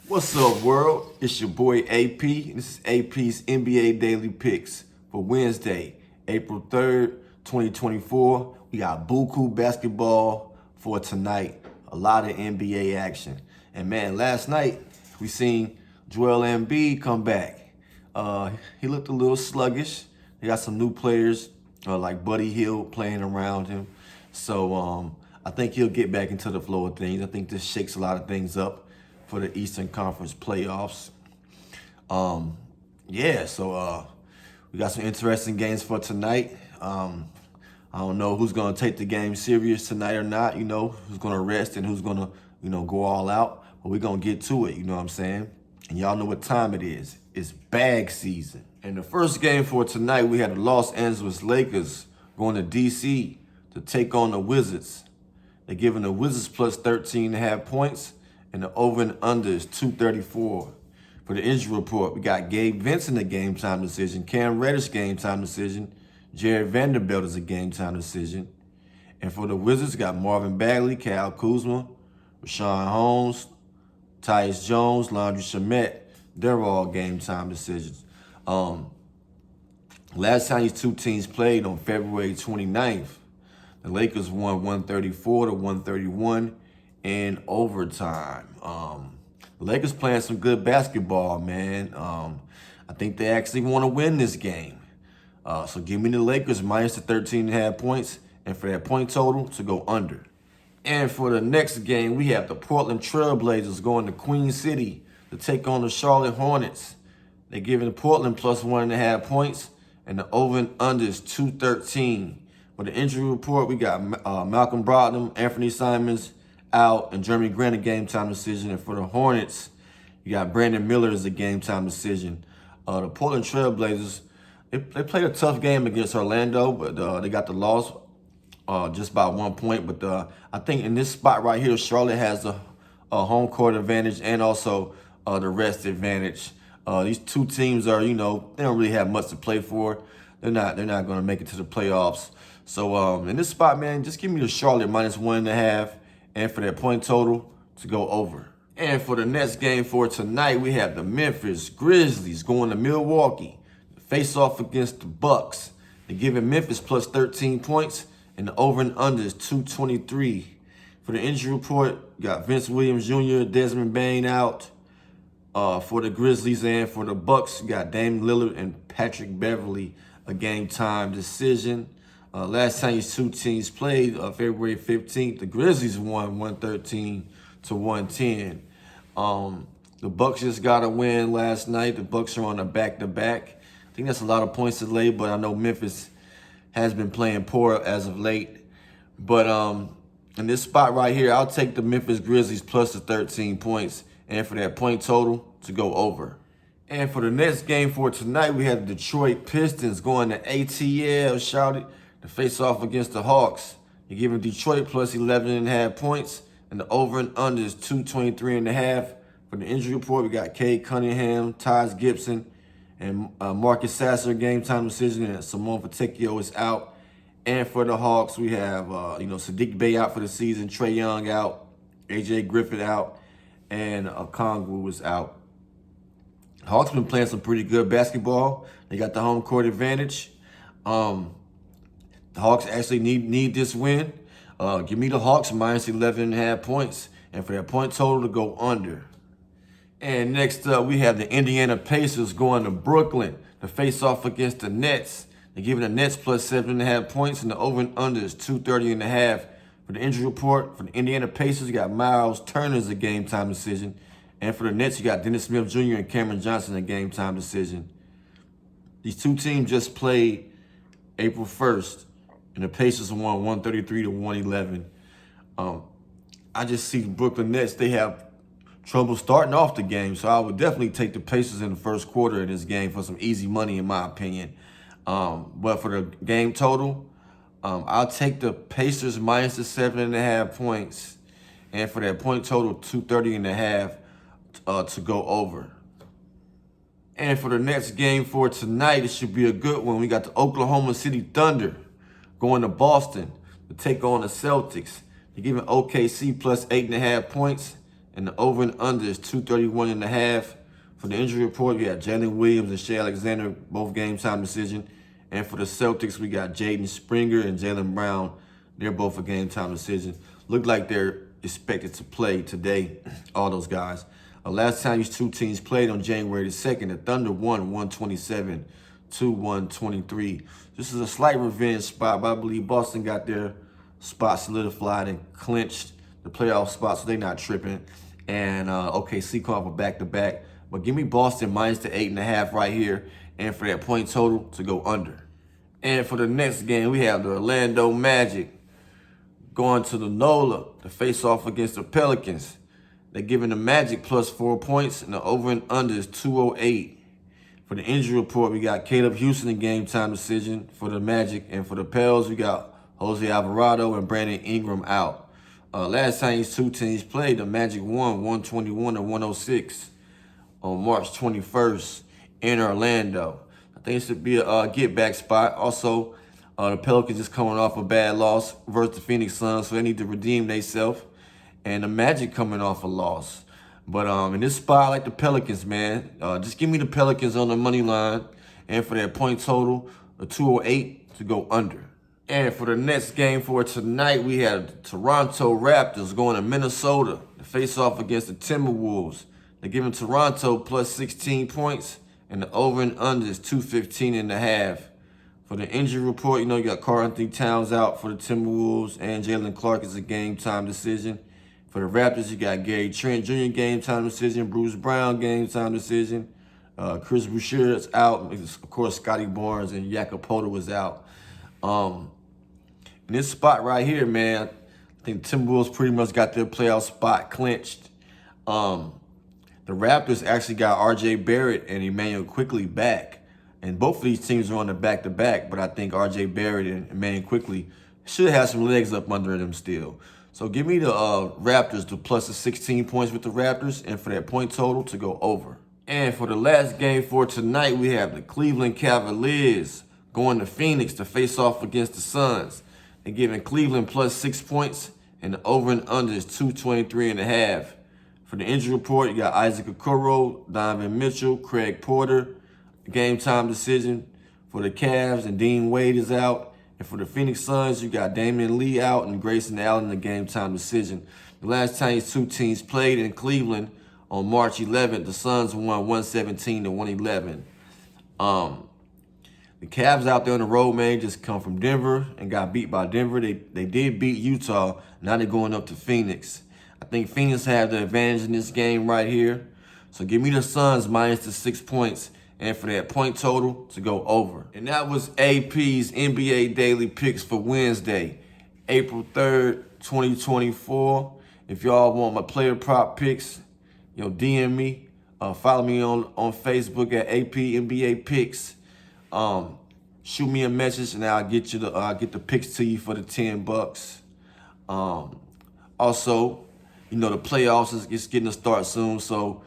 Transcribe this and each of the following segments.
What's up, world? It's your boy AP. This is AP's NBA Daily Picks for Wednesday, April 3rd, 2024. We got buku basketball for tonight. A lot of NBA action. And man, last night we seen Joel Embiid come back. He looked a little sluggish. They got some new players like Buddy Hield playing around him. So I think he'll get back into the flow of things. I think this shakes a lot of things up for the Eastern Conference playoffs. So we got some interesting games for tonight. I don't know who's going to take the game serious tonight or not, who's going to rest and who's going to, go all out. But we're going to get to it, you know what I'm saying? And y'all know what time it is. It's bag season. And the first game for tonight, we had the Los Angeles Lakers going to D.C. to take on the Wizards. They're giving the Wizards plus 13.5 points. And the over and under is 234. For the injury report, we got Gabe Vincent a game time decision, Cam Reddish game time decision, Jared Vanderbilt is a game time decision. And for the Wizards, we got Marvin Bagley, Kyle Kuzma, Rashawn Holmes, Tyus Jones, Landry Shamet. They're all game time decisions. Last time these two teams played on February 29th, the Lakers won 134 to 131. In overtime. The Lakers playing some good basketball, man. I think they actually want to win this game. So give me the Lakers minus the 13.5 points, and for that point total to go under. And for the next game, we have the Portland Trail Blazers going to Queen City to take on the Charlotte Hornets. They're giving Portland plus 1.5 points, and the over and under is 213. For the injury report, we got Malcolm Brogdon, Anthony Simons out, and Jeremy Grant a game time decision. And for the Hornets, you got Brandon Miller as a game time decision. The Portland Trail Blazers, they played a tough game against Orlando, but they got the loss just by 1 point. But I think in this spot right here, Charlotte has a home court advantage and also the rest advantage. These two teams are, they don't really have much to play for. They're not going to make it to the playoffs. So in this spot, man, just give me the Charlotte minus 1.5. And for that point total to go over. And for the next game for tonight, we have the Memphis Grizzlies going to Milwaukee. Face off against the Bucks. They're giving Memphis plus 13 points, and the over and under is 223. For the injury report, you got Vince Williams Jr., Desmond Bane out. For the Grizzlies and for the Bucks, you got Dame Lillard and Patrick Beverly, a game time decision. Last time these two teams played, February 15th, the Grizzlies won 113 to 110. The Bucks just got a win last night. The Bucks are on a back-to-back. I think that's a lot of points to lay, but I know Memphis has been playing poor as of late. But in this spot right here, I'll take the Memphis Grizzlies plus the 13 points, and for that point total to go over. And for the next game for tonight, we have the Detroit Pistons going to ATL, shouted, to face off against the Hawks. You're giving Detroit plus 11.5 points, and the over and under is 223.5. For the injury report, we got Cade Cunningham, Taj Gibson, and Marcus Sasser game time decision, and Simone Fontecchio is out. And for the Hawks, we have Sadiq Bey out for the season, Trae Young out, AJ Griffin out, and Okongwu is out. The Hawks been playing some pretty good basketball. They got the home court advantage. The Hawks actually need this win. Give me the Hawks minus 11.5 points, and for that point total to go under. And next up, we have the Indiana Pacers going to Brooklyn to face off against the Nets. They're giving the Nets plus 7.5 points, and the over and under is 230.5. For the injury report, for the Indiana Pacers, you got Miles Turner as a game time decision. And for the Nets, you got Dennis Smith Jr. and Cameron Johnson a game time decision. These two teams just played April 1st. And the Pacers won 133 to 111. I just see the Brooklyn Nets, they have trouble starting off the game. So I would definitely take the Pacers in the first quarter of this game for some easy money, in my opinion. But for the game total, I'll take the Pacers minus the 7.5 points. And for that point total, 230.5 to go over. And for the next game for tonight, it should be a good one. We got the Oklahoma City Thunder going to Boston to take on the Celtics. They're giving OKC plus 8.5 points, And the over and under is 231.5. For the injury report, we got Jalen Williams and Shea Alexander, both game time decision. And for the Celtics, we got Jaden Springer and Jaylen Brown. They're both a game time decision. Look like they're expected to play today, all those guys. Last time these two teams played on January the 2nd, the Thunder won 127 to 123. This is a slight revenge spot, but I believe Boston got their spot solidified and clinched the playoff spot, so they're not tripping. And OKC come off a back-to-back. But give me Boston minus the 8.5 right here, and for that point total to go under. And for the next game, we have the Orlando Magic going to the NOLA to face off against the Pelicans. They're giving the Magic plus 4 points, and the over and under is 208. For the injury report, we got Caleb Houston in game time decision for the Magic, and for the Pels, we got Jose Alvarado and Brandon Ingram out. Last time these two teams played, the Magic won 121 to 106 on March 21st in Orlando. I think it should be a get-back spot. Also, the Pelicans just coming off a bad loss versus the Phoenix Suns, so they need to redeem themselves. And the Magic coming off a loss. But in this spot, I like the Pelicans, man. Just give me the Pelicans on the money line. And for that point total, the 208 to go under. And for the next game for tonight, we have the Toronto Raptors going to Minnesota to face off against the Timberwolves. They're giving Toronto plus 16 points, and the over and under is 215.5. For the injury report, you got Karl-Anthony Towns out for the Timberwolves, and Jalen Clark is a game time decision. For the Raptors, you got Gary Trent Jr. game time decision, Bruce Brown game time decision, Chris Boucher is out, of course Scotty Barnes and Jakob Poeltl was out. In this spot right here, man, I think the Timberwolves pretty much got their playoff spot clinched. The Raptors actually got R.J. Barrett and Emmanuel Quickley back. And both of these teams are on the back-to-back, but I think R.J. Barrett and Emmanuel Quickley should have some legs up under them still. So give me the Raptors to plus the 16 points with the Raptors, and for that point total to go over. And for the last game for tonight, we have the Cleveland Cavaliers going to Phoenix to face off against the Suns. They're giving Cleveland plus 6 points, and the over and under is 223.5. For the injury report, you got Isaac Okoro, Donovan Mitchell, Craig Porter. Game time decision for the Cavs, and Dean Wade is out. And for the Phoenix Suns, you got Damian Lee out and Grayson Allen in the game time decision. The last time these two teams played in Cleveland on March 11th, the Suns won 117 to 111. The Cavs out there on the road, man, just come from Denver and got beat by Denver. They did beat Utah. Now they're going up to Phoenix. I think Phoenix have the advantage in this game right here. So give me the Suns minus the 6 points, and for that point total to go over. And that was AP's NBA Daily Picks for Wednesday, April 3rd, 2024. If y'all want my player prop picks, DM me. Follow me on Facebook at AP NBA Picks. Shoot me a message and I'll get the picks to you for the $10. Also, the playoffs is getting to start soon, so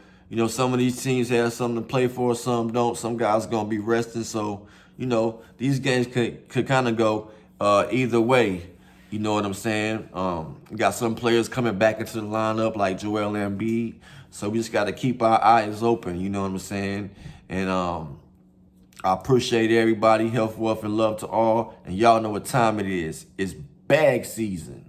some of these teams have something to play for, some don't. Some guys are gonna be resting, so these games could kind of go either way. You know what I'm saying? We got some players coming back into the lineup like Joel Embiid, so we just got to keep our eyes open. You know what I'm saying? And I appreciate everybody. Health, wealth, and love to all. And y'all know what time it is. It's bag season.